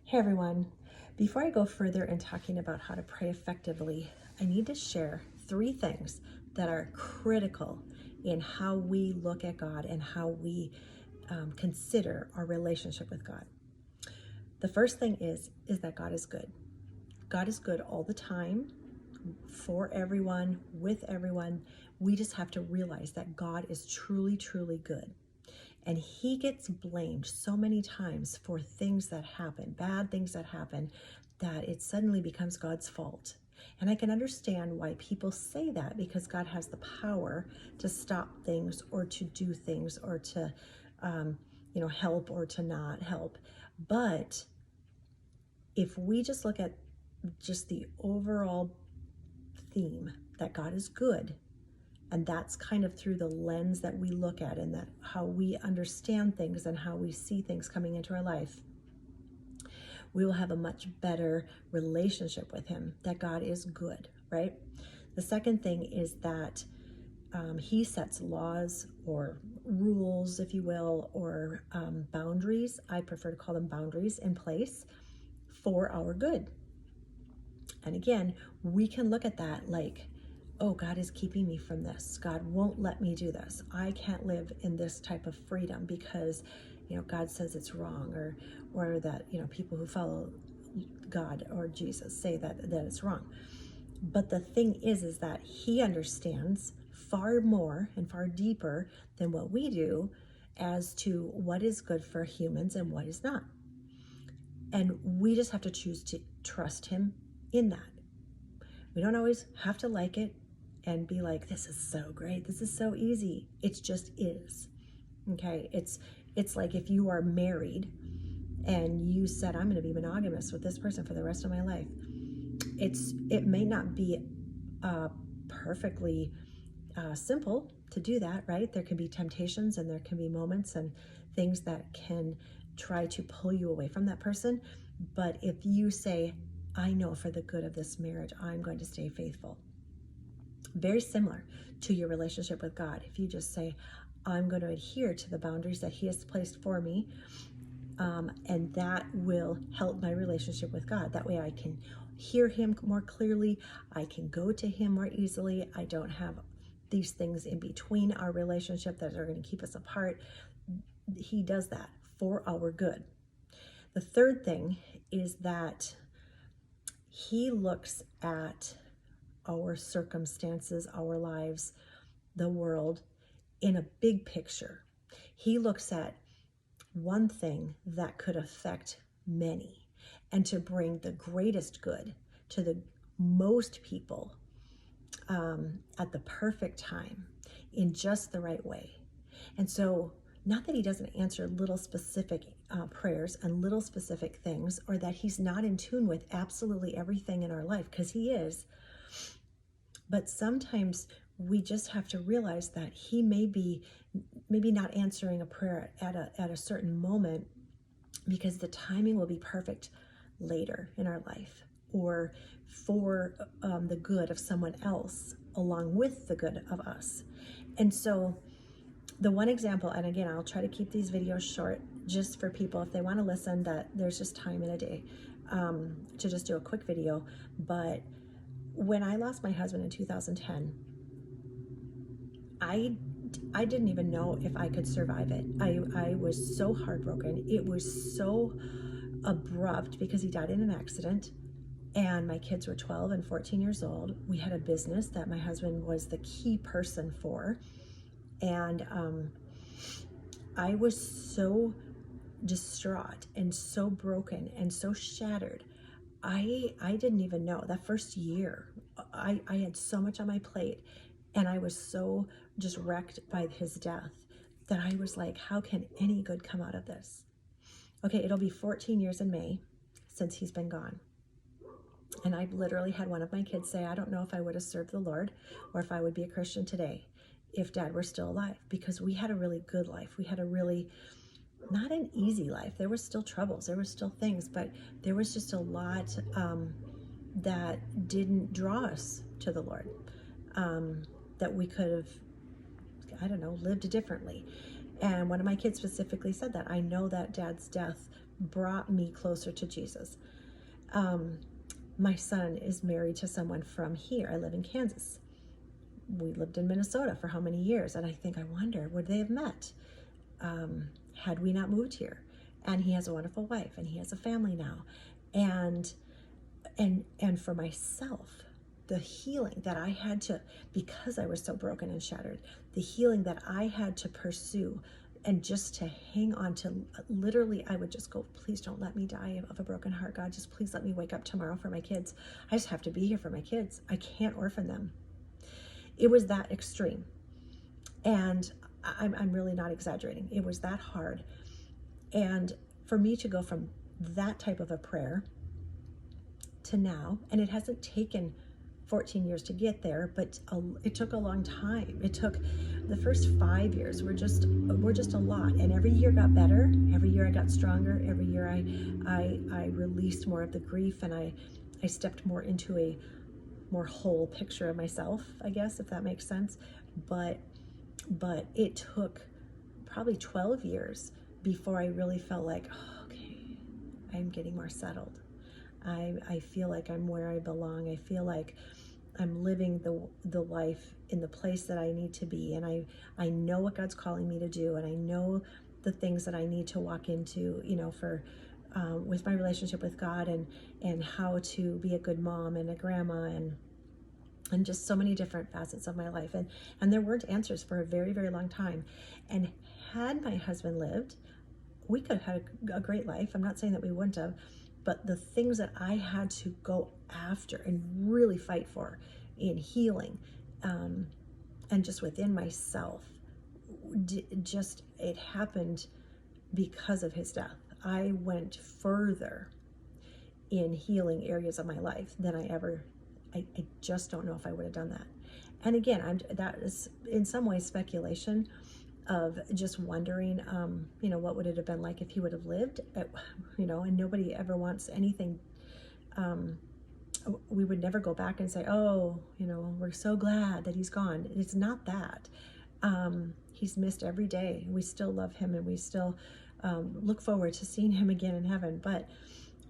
Hey everyone, before I go further in talking about how to pray effectively, I need to share 3 things that are critical in how we look at God and how we consider our relationship with God. The first thing is that God is good. God is good all the time, for everyone, with everyone. We just have to realize that God is truly, truly good. And he gets blamed so many times for things that happen, bad things that happen, that it suddenly becomes God's fault. And I can understand why people say that, because God has the power to stop things or to do things or to, help or to not help. But if we just look at just the overall theme that God is good, and that's kind of through the lens that we look at and that how we understand things and how we see things coming into our life, we will have a much better relationship with him, that God is good, right? The second thing is that he sets laws or rules, if you will, or boundaries. I prefer to call them boundaries in place for our good. And again, we can look at that like, oh, God is keeping me from this. God won't let me do this. I can't live in this type of freedom because, God says it's wrong, or that, people who follow God or Jesus say that it's wrong. But the thing is that he understands far more and far deeper than what we do as to what is good for humans and what is not. And we just have to choose to trust him in that. We don't always have to like it and be like, this is so great, this is so easy. It just is. Okay, it's like if you are married and you said, I'm going to be monogamous with this person for the rest of my life. It may not be perfectly simple to do that, right? There can be temptations and there can be moments and things that can try to pull you away from that person. But if you say, I know for the good of this marriage, I'm going to stay faithful. Very similar to your relationship with God. If you just say, I'm going to adhere to the boundaries that he has placed for me, and that will help my relationship with God. That way I can hear him more clearly. I can go to him more easily. I don't have these things in between our relationship that are going to keep us apart. He does that for our good. The third thing is that he looks at our circumstances, our lives, the world in a big picture. He looks at one thing that could affect many and to bring the greatest good to the most people at the perfect time in just the right way. And so, not that he doesn't answer little specific prayers and little specific things, or that he's not in tune with absolutely everything in our life, because he is. But sometimes we just have to realize that he may be maybe not answering a prayer at a certain moment because the timing will be perfect later in our life, or for the good of someone else along with the good of us. And so the one example, and again, I'll try to keep these videos short just for people if they want to listen, that there's just time in a day to just do a quick video. But when I lost my husband in 2010, I didn't even know if I could survive it. I was so heartbroken. It was so abrupt because he died in an accident, and my kids were 12 and 14 years old. We had a business that my husband was the key person for, and I was so distraught and so broken and so shattered. I didn't even know that first year. I had so much on my plate, and I was so just wrecked by his death that I was like, how can any good come out of this? Okay, it'll be 14 years in May since he's been gone. And I literally had one of my kids say, I don't know if I would have served the Lord or if I would be a Christian today if Dad were still alive, because we had a really good life. We had a really, not an easy life. There were still troubles, there were still things, but there was just a lot that didn't draw us to the Lord, that we could have, lived differently. And one of my kids specifically said that, I know that Dad's death brought me closer to Jesus. My son is married to someone from here. I live in Kansas. We lived in Minnesota for how many years? And I wonder, would they have met had we not moved here? And he has a wonderful wife, and he has a family now. And for myself, the healing that I had to, because I was so broken and shattered, the healing that I had to pursue and just to hang on to, literally, I would just go, please don't let me die of a broken heart, God. Just please let me wake up tomorrow for my kids. I just have to be here for my kids. I can't orphan them. It was that extreme. And I'm really not exaggerating. It was that hard. And for me to go from that type of a prayer to now, and it hasn't taken 14 years to get there, but it took a long time. It took the first 5 years were just a lot, and every year got better. Every year I got stronger. Every year I released more of the grief, and I stepped more into a more whole picture of myself, I guess, if that makes sense. But it took probably 12 years before I really felt like, oh, okay, I'm getting more settled. I feel like I'm where I belong. I feel like I'm living the life in the place that I need to be. And I know what God's calling me to do. And I know the things that I need to walk into, for with my relationship with God, and how to be a good mom and a grandma, and just so many different facets of my life. And there weren't answers for a very, very long time. And had my husband lived, we could have had a great life. I'm not saying that we wouldn't have. But the things that I had to go after and really fight for in healing, and just within myself, it happened because of his death. I went further in healing areas of my life than I just don't know if I would have done that. And again, that is in some ways speculation of just wondering, what would it have been like if he would have lived, and nobody ever wants anything. We would never go back and say, oh, we're so glad that he's gone. It's not that. He's missed every day. We still love him, and we still look forward to seeing him again in heaven. But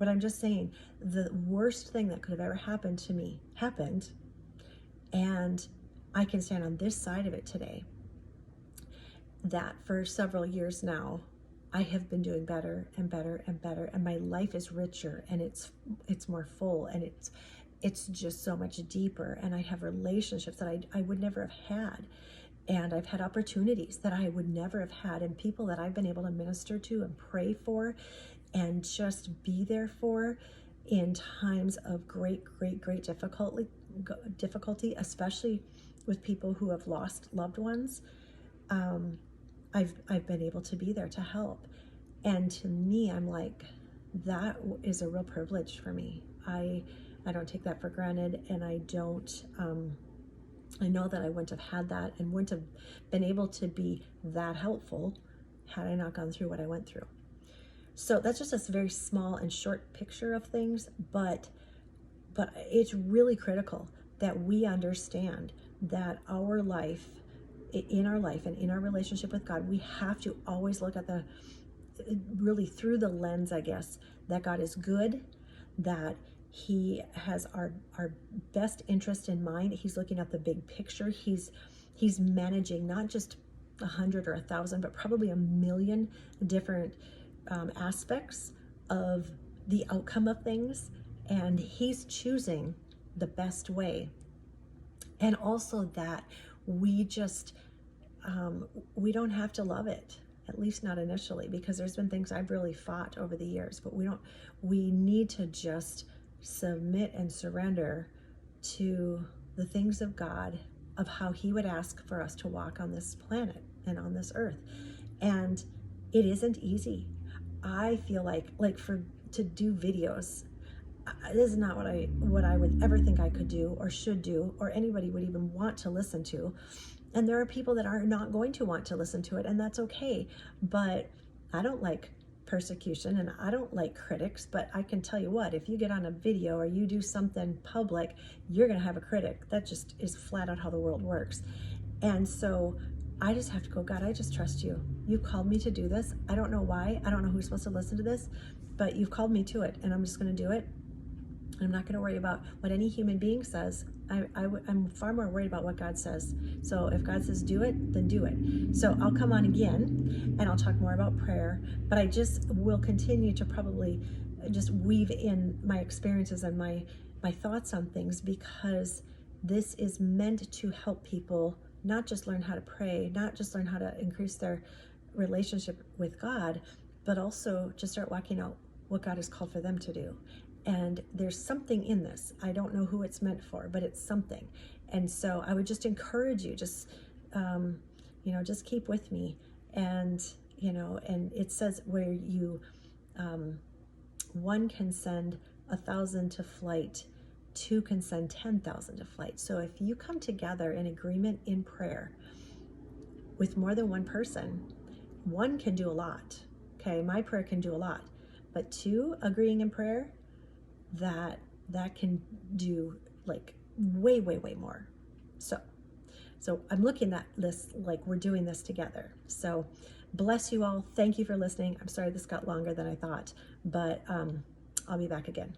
I'm just saying, the worst thing that could have ever happened to me happened, and I can stand on this side of it today, that for several years now, I have been doing better and better and better, and my life is richer, and it's more full, and it's just so much deeper, and I have relationships that I would never have had, and I've had opportunities that I would never have had, and people that I've been able to minister to and pray for and just be there for in times of great difficulty, especially with people who have lost loved ones. I've been able to be there to help. And to me, I'm like, that is a real privilege for me. I don't take that for granted, and I know that I wouldn't have had that and wouldn't have been able to be that helpful had I not gone through what I went through. So that's just a very small and short picture of things, but it's really critical that we understand that in our life and in our relationship with God, we have to always look at really through the lens, I guess, that God is good, that he has our best interest in mind. He's looking at the big picture. He's managing not just 100 or 1,000, but probably 1,000,000 different aspects of the outcome of things. And he's choosing the best way. And also that we don't have to love it, at least not initially, because there's been things I've really fought over the years, but we need to just submit and surrender to the things of God, of how he would ask for us to walk on this planet and on this earth. And it isn't easy. I feel like to do videos, this is not what I would ever think I could do or should do, or anybody would even want to listen to. And there are people that are not going to want to listen to it, and that's okay. But I don't like persecution, and I don't like critics, but I can tell you what, if you get on a video or you do something public, you're going to have a critic. That just is flat out how the world works. And so I just have to go, God, I just trust you. You called me to do this. I don't know why. I don't know who's supposed to listen to this, but you've called me to it, and I'm just going to do it. I'm not going to worry about what any human being says. I'm far more worried about what God says. So if God says do it, then do it. So I'll come on again and I'll talk more about prayer, but I just will continue to probably just weave in my experiences and my thoughts on things, because this is meant to help people not just learn how to pray, not just learn how to increase their relationship with God, but also just start walking out what God has called for them to do. And there's something in this. I don't know who it's meant for, but it's something. And so I would just encourage you, just just keep with me. And and it says where you one can send 1,000 to flight, two can send 10,000 to flight. So if you come together in agreement in prayer with more than one person, one can do a lot. Okay, my prayer can do a lot, but two agreeing in prayer, that can do like way more. So I'm looking at this like we're doing this together. So bless you all. Thank you for listening. I'm sorry this got longer than I thought, but I'll be back again.